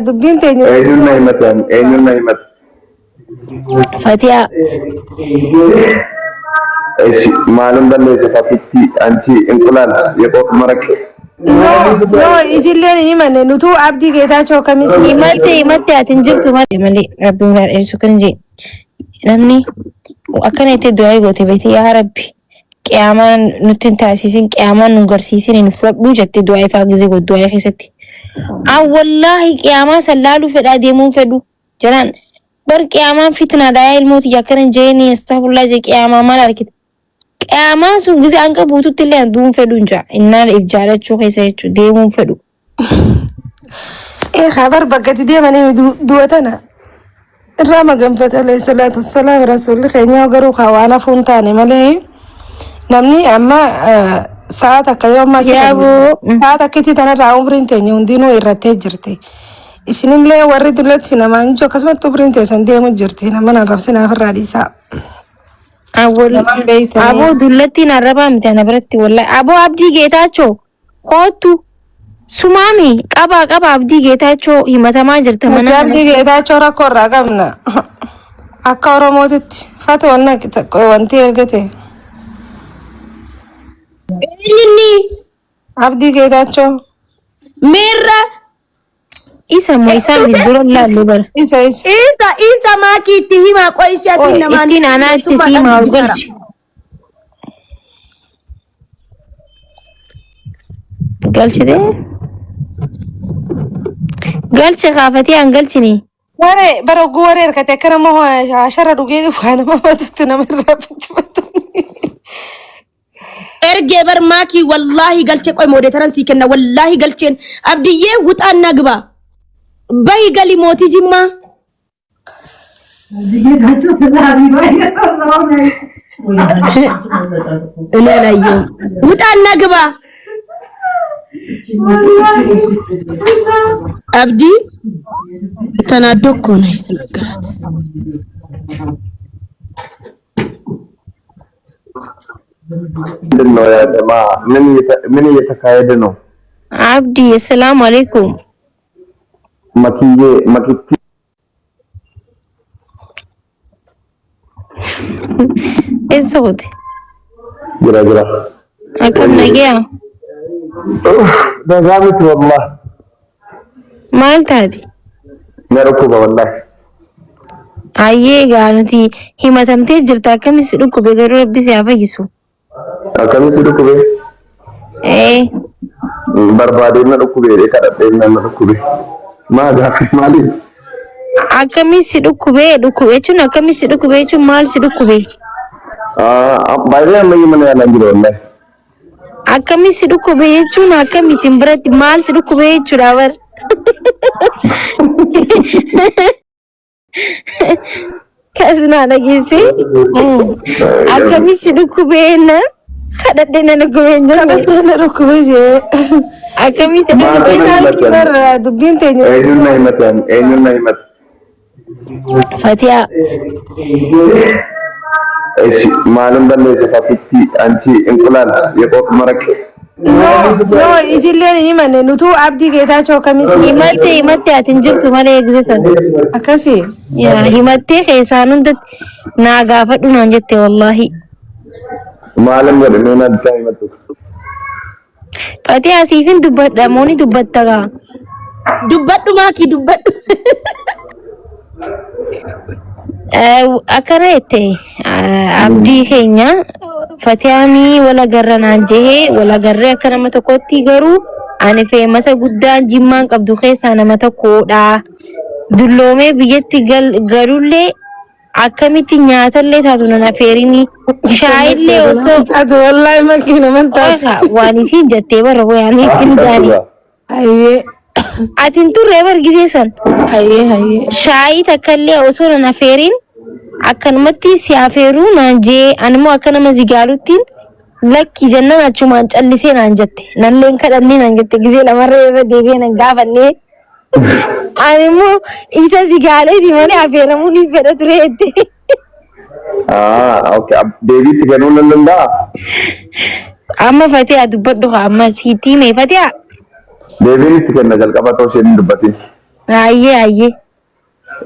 dubbiin teenya eenyuun na himatan eenyuun na himat Fatiyaa maalin balleesse fakitti anchi inqulaan የቆፍ መረቅ no isilleen hin himanne nutuu abdii geetaachoo kamis himatti atin jirtu malee rabbiin badheessu kan jee namni akkana itti du'aa goote beekte yaa rabbi qiyaamaan nutti hin taasisin qiyaamaan nu garsiisin hin fudhadhuu jettee du'aa ifaa gizee godhu du'aa keessatti. Wallaahi qiyaamaa sallaaluu fedhaa deemuun fedhu jiraan bar qiyaamaan fitnaadhaa ilmooti akkana jeeni astaghfirullah je qiyaamaa maal argite qiyaamaa sun gizee anqa buututti illee du'uun fedhu hin jaa innaan if jaalachuu keessa jechuu deemuun fedhu. Khabar bakkatti deemanii du'atana irraa maganfata alayhi salaatu wassalaam rasuulli keenya garuu hawaana fuun taane malee namni amma sa'aat akka yoo ammaa sa'aat akkitti tanarraa umriin teenya hundinuu irrattee jirti. Isinillee warri dullatti namaan jiru akkasumatti umriin teessan deemu jirti nama narrabsinaaf irraa dhiisaa. Aboo dullattiin arrabaa miti ana biratti wallahi aboo abdii geetaachoo kootu sumaami qaba abdii geetaachoo himatamaa jirta mana abdii geetaachoo rakkoo irraa qabna akka oromootitti fata wanti ergate inni abdii geetaachoo meerra isa moo isaa bidura laallu bara isa maakii itti himaa qo'ishaa siin namaan ittiin anaa itti siimaa ol galchi galchite galche kaafatee an galchini ware bara oguu waree ergate akka nama ashara dhugee waan nama matutti nama irraa bichifatu ergee bar maakii wallaahi galche qoy moodeetaran sii kenna wallaahi galcheen abdiyyee wuxaan nagba bayi gali mootii jimmaa እኔ አላየሁም ውጣና ግባ አብዲ ተናዶ እኮ ነው የተነገራት ነው ያ ደማ ምን እየተካሄደ ነው አብዲ ሰላም አለይኩም መኪቲ እዞት ግራ አከም ነገያ በዛብት والله ማልታዲ ነርኩ والله አዬ ጋኑቲ ሂመተምቴ ጅርታ ከሚስ ዱኩ በገሩ ረቢስ ያፈይሱ ከሚስ ዱኩ በ በርባዴና ዱኩ በ ከደደና ዱኩ በ ማጋፍ ማለት akamis dukube chun akamis dukube chun mal si dukube bayre mai mana yana gida wallahi akamis dukube chun akamis imbrat mal si dukube churawar kasna lagisi akamis dukube na kadadena dukube je akamis dubbiin teenya eenyuun na himatan Fatiyaa maalin balleesse fakitti anchi inqulaan የቆፍ መረቅ no isilleen hin himanne nutuu abdii geetaachoo kamis himatti atin jirtu malee eegsisan akkasii himattee keessaan hundatti naa gaafadhu naan jette wallaahi maalin godhe neen addaa himattu Fatiyaa siifin dubbadha mooni dubbatta gaa dubbadhu maakii dubbadhu akkana jette abdii keenya Fatiyaanii wala garra naan jehee wala garree akka nama tokkotti garuu ani feemasa guddaa jimmaan qabdu keessaa nama tokkodha dulloomee biyyatti galullee akkamitti nyaatallee taatu nana feerini shaayillee osoo ati wallahi makiina man taatu waan isiin jettee bara wayaanii ittiin gaanii ayyee atin turree bargiseessan ayyee shaayii takkallee osoo nana feerin akkanumatti si afeeruu naan jee animmoo akka nama zigaaluttiin lakki jennan achumaan callisee naan jette nalleen kadhannee naan jette gisee lamarra irra deebi'ee nan gaafannee animmoo isa zigaaleeti malee afeeramuu ni fedha ture jette. okay deebiitti galuu nan danda'a amma Fatiyaa dubbadhu amma siitii mee Fatiyaa deebiitti kenna jalqaba ta'uu isheen dubbatin Ayyee.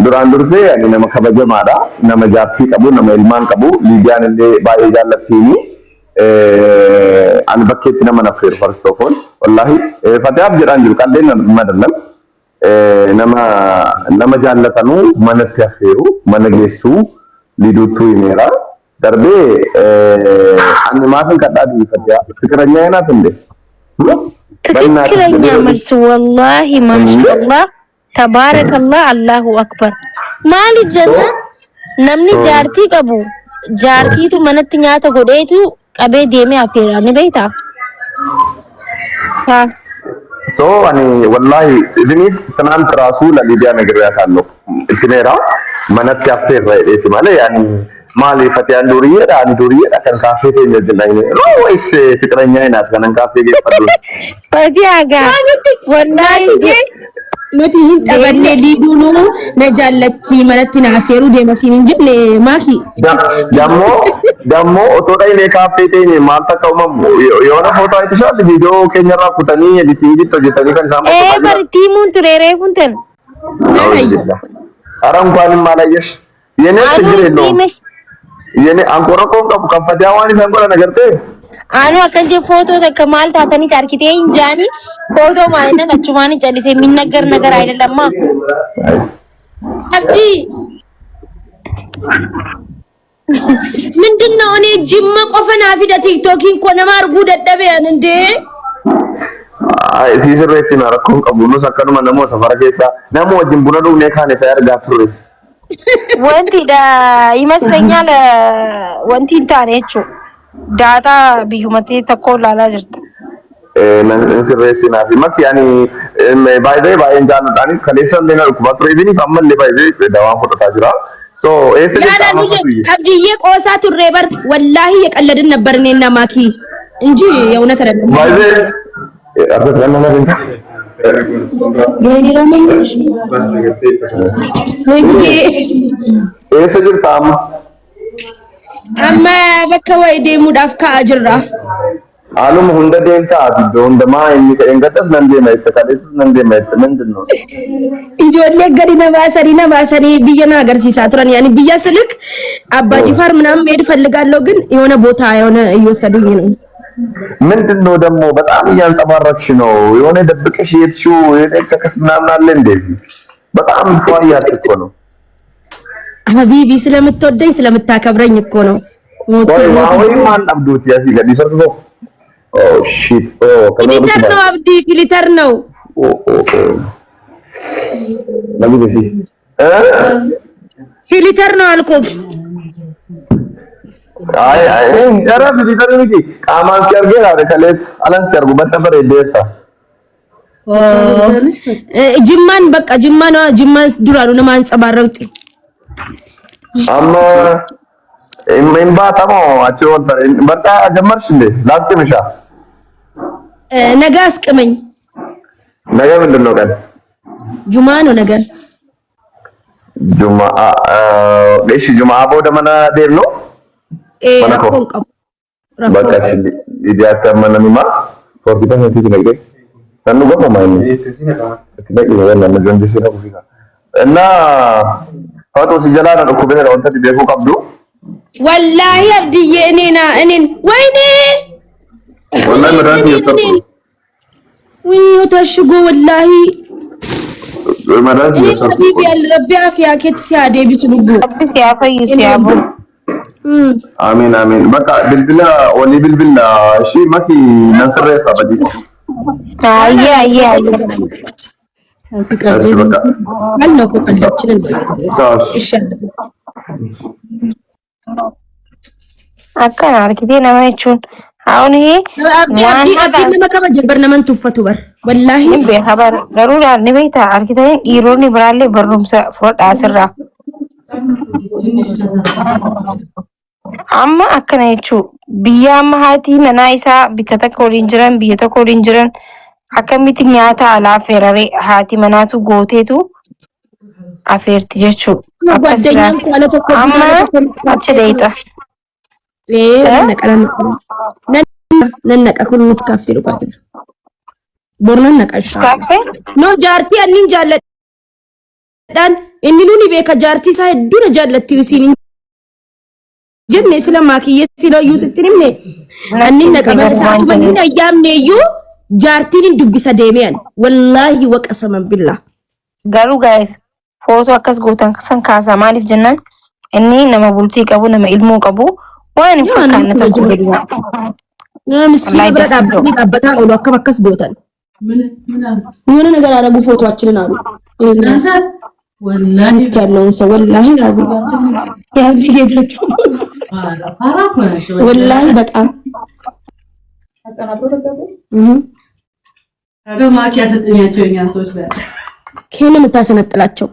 Duraan dursee ani nama kabajamaadha. Nama jaartii qabu, nama ilmaan qabu. Liidiyaan illee baay'ee jaallattiini. Ani bakkeetti nama nafeeru first of all. Wallahi Fatihaaf jedhaan jiru qalleen madallam. Nama jaallatanuu manatti affeeru, mana geessuu liiduutu himeera. Darbee ani maafin kadhaadhi Fatihaa. Fikiranyaa inaaf hinde. ትክክለኛ መልስ ወላሂ ማሻአላህ ተባረከላህ አላሁ አክበር ማሊፍ ጀና ነምኒ ጃርቲ ቀቡ ጃርቲቱ መነት ኛተ ጎዴቱ ቀቤ ዴሜ አፌራ ንበይታ ሶ አኒ ወላሂ ዝኒስ ትናንት ራሱ ለሊዲያ ነግሬያታለሁ እስኔራ መነት ያፌራ እቲ ማለት ያኒ ማሊ ፈቲያን ዱርዬዳ አኒ ዱርዬዳ ከን ካፌ ተጀጅናይ ነው ወይስ ፍቅረኛ አይናት ከነን ካፌ ገፈዱ ፈቲያጋ ወላሂ nuti hin tabanne liiduu najaallatti manatti na affeeruu deemasiin hin jenne maaki dammo otoo dhayne kaaffee teenye maal takka uumamu yoona footoo itishaal viidiyoo keenyarraa kutanii editii jirtu hojjetanii kan isaan bartiimuun tureeree funten ara እንኳን ማላየሽ የኔ ችግር የለውም የኔ አንቆረቆም ቀቡ ከፈቲያ ዋን ይሰን ቆለ ነገርቴ አኑ አከንጀ ፎቶ ተከማል ታተኒ ታርኪቴ እንጃኒ ፎቶ ማለት ነው አቹማኒ ጨልሴ የሚነገር ነገር አይደለማ አቢ ምንድነው እኔ ጅማ ቆፈና ፊደ ቲክቶኪን ኮነማ አርጉ ደደበን እንዴ አይ ሲስሬሲ ማረኮን ቀቡኑ ሰከኑ ማነሞ ሰፈራ ኬሳ ነሞ ጅምቡና ዱ ነካኔ ፈርጋ ፍሩ ወንቲ ዳ ይመስለኛል ወንቲ እንታኔቹ ዳታ ቢዩመቴ ተቆላላ ጅርታ sirreessinaaf matti ani baay'ee jaalladhaan kaleessa illee na dhukkuba ture ibini amma illee baay'ee dawaan fudhataa jira so abdiyyee qoosaa turree bar wallaahi የቀለድን ነበር እኔና ማኪ እንጂ የእውነት አይደለም baay'ee akkas kan nama dinka eessa jirta amma bakka wayi deemuudhaaf ka'aa jirra Alum hunda deemta abiddo hundamaa inni engatas nan deema itti kaleessas nan deema itti mindinno ijoollee gadi na baasanii biyya na agarsiisaa turan yaani biyya ስልክ አባ ጂፋር ምናምን መሄድ ፈልጋለሁ ግን የሆነ ቦታ የሆነ እየወሰዱኝ ነው ምንድነው ደግሞ በጣም እያንጸባረቅሽ ነው የሆነ ደብቀሽ የትሽው የደከስ ምናምን አለ እንደዚህ በጣም ፏያት እኮ ነው ሀቢቢ ስለምትወደኝ ስለምታከብረኝ እኮ ነው ወይ ማን አብዱት ያሲ ገዲ ሰርቶ Oh shit. Oh, filter no abdi filter no. Lagi besi. Filter no alko. Ay, jara filter ni ki. Kaman siar gera de kales alan siar gubatta bare deta. Oh. Jimman bakka jimman duranu nama ansabarrawti. Amma imba tamo achi wonta barta jamarsh inde last misha. ነገ አስቀመኝ ነገ ምንድነው ቀን ጁማ ነው ነገ ጁማ እሺ ጁማ ቦደ መና ዴም ነው ረኮን ቀቡ በቃ ኢዲያ ተመነሚማ ፎርቲታ ነው ነገ ተኑ ጎማ ማይኒ ትበቂ ወላ ነው ሲራ ኩፊካ እና ፎቶ ሲጀላ ነው እኮ በሄራ ወንተ ዲቤኮ ቀብዱ ወላሂ አብዲዬ እኔን ወይኔ والله مرات يسرقوا ويو تشغو والله مرات يسرقوا حبيبي الربي عافية كت سيادة بيسلوبو ربي سيافي سيابو آمين آمين بقى بالبلا ولي بالبلا شيء ما في ننصر رئيسة بدي أيه هل نوكو قلب شنو أكن أركيدي نمايشون አሁን ይሄ አብዲ ለማከባ ጀበር ነመን ተፈቱ በር ወላሂ በኸበር ገሩራ ንበይታ አርኪታይ ኢሮኒ ብራሌ በሩምሳ ፎድ አስራ አማ አከናይቹ ቢያማ ሃቲ መናይሳ ቢከተ ኮሊንጅራን ቢየተ ኮሊንጅራን አከሚት ኛታ አላፈረሬ ሃቲ መናቱ ጎቴቱ አፌርት ጀቹ ጓደኛም ማለት እኮ አማ አቸደይታ ነነቀ ኩሉ ስካፌ ልቋት ቦርነን ነቀሻ ካፌ ኖ ጃርቲ አኒን ጃለ dan inni nuni beeka jaartii isaa hedduu na jaallatti isiin jenne sila maakiyye sila yuusittinimne annin naqaban isaatuma inni ayyaamneeyyuu jaartiin dubbisa deemean wallahi waqasaman billah garuu guys foto akkas gootan san kaasa maaliif jennaan inni nama bultii qabu nama ilmoo qabu waan fakkaanna tokko beduma miskiina bira dhaabbatanii dhaabbataa oolu akkam akkas gootan ምን ነገር አረጉ ፎቶአችንን አሉ ወላሂ እስካለው ሰው ወላሂ ራዚ ያብጌታቸው ወላሂ በጣም አደማቂ ያሰጥኛቸው የኛ ሰዎች ከነ መታሰነጥላቸው